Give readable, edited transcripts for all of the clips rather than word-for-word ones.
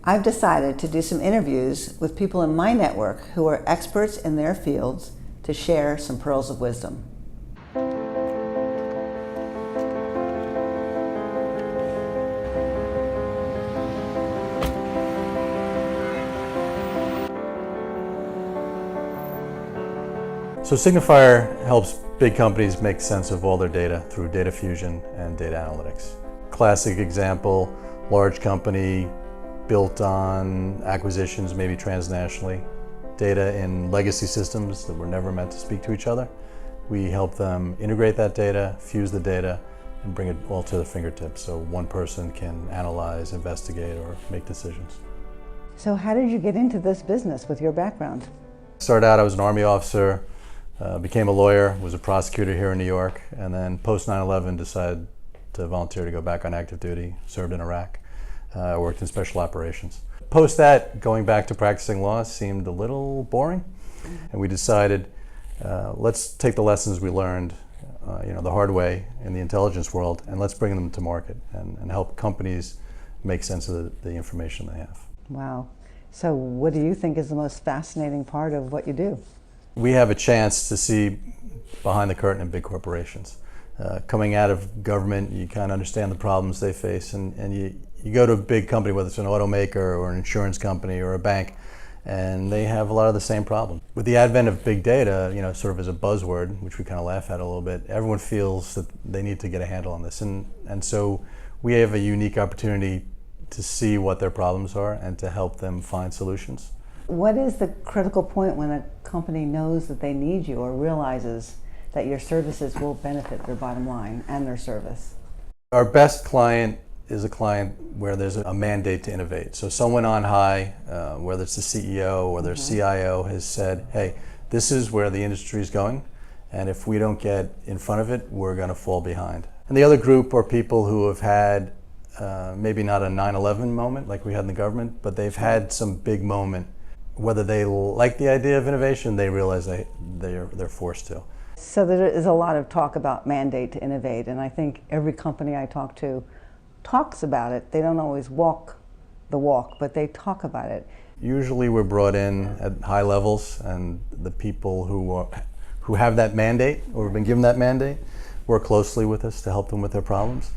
I've decided to do some interviews with people in my network who are experts in their fields to share some pearls of wisdom. So Signafire helps big companies make sense of all their data through data fusion and data analytics. Classic example, large company built on acquisitions, maybe transnationally, data in legacy systems that were never meant to speak to each other. We help them integrate that data, fuse the data, and bring it all to their fingertips so one person can analyze, investigate, or make decisions. So how did you get into this business with your background? Started out, I was an Army officer, became a lawyer, was a prosecutor here in New York, and then post 9/11 decided to volunteer to go back on active duty, served in Iraq, worked in special operations. Post that, going back to practicing law seemed a little boring, and we decided let's take the lessons we learned the hard way in the intelligence world, and let's bring them to market and help companies make sense of the information they have. Wow. So what do you think is the most fascinating part of what you do? We have a chance to see behind the curtain in big corporations. Coming out of government, you kind of understand the problems they face, and you go to a big company, whether it's an automaker or an insurance company or a bank, and they have a lot of the same problems. With the advent of big data, sort of as a buzzword, which we kind of laugh at a little bit, everyone feels that they need to get a handle on this, and so we have a unique opportunity to see what their problems are and to help them find solutions. What is the critical point when a company knows that they need you or realizes that your services will benefit their bottom line and their service? Our best client is a client where there's a mandate to innovate. So someone on high, whether it's the CEO or their CIO, has said, hey, this is where the industry is going, and if we don't get in front of it, we're going to fall behind. And the other group are people who have had maybe not a 9/11 moment like we had in the government, but they've had some big moment. Whether they like the idea of innovation, they realize they're forced to. So there is a lot of talk about mandate to innovate, and I think every company I talk to talks about it. They don't always walk the walk, but they talk about it. Usually we're brought in at high levels, and the people who have that mandate or have been given that mandate work closely with us to help them with their problems.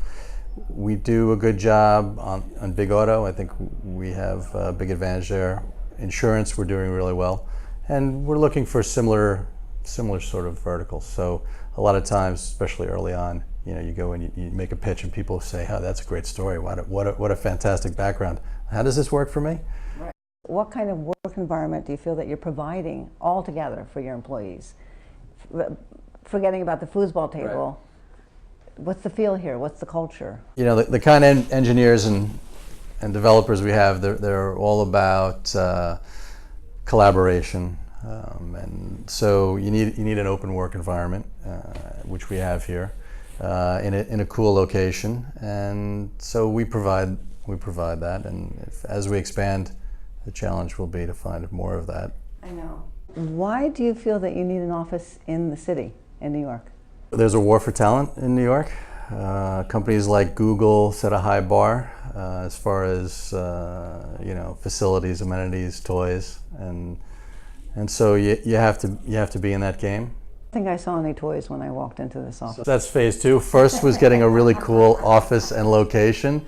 We do a good job on big auto. I think we have a big advantage there. Insurance, we're doing really well, and we're looking for similar sort of verticals. So a lot of times, especially early on, you go and you make a pitch and people say, oh, that's a great story, what a fantastic background. How does this work for me? Right. What kind of work environment do you feel that you're providing altogether for your employees? Forgetting about the foosball table, right. What's the feel here? What's the culture? The kind of engineers and developers we have, they're all about collaboration, and so you need an open work environment, which we have here, in a cool location, and so we provide that, and as we expand, the challenge will be to find more of that. I know. Why do you feel that you need an office in the city, in New York? There's a war for talent in New York. Companies like Google set a high bar as far as facilities, amenities, toys, and so you have to be in that game. I think I saw any toys when I walked into this office. So that's phase two. First was getting a really cool office and location.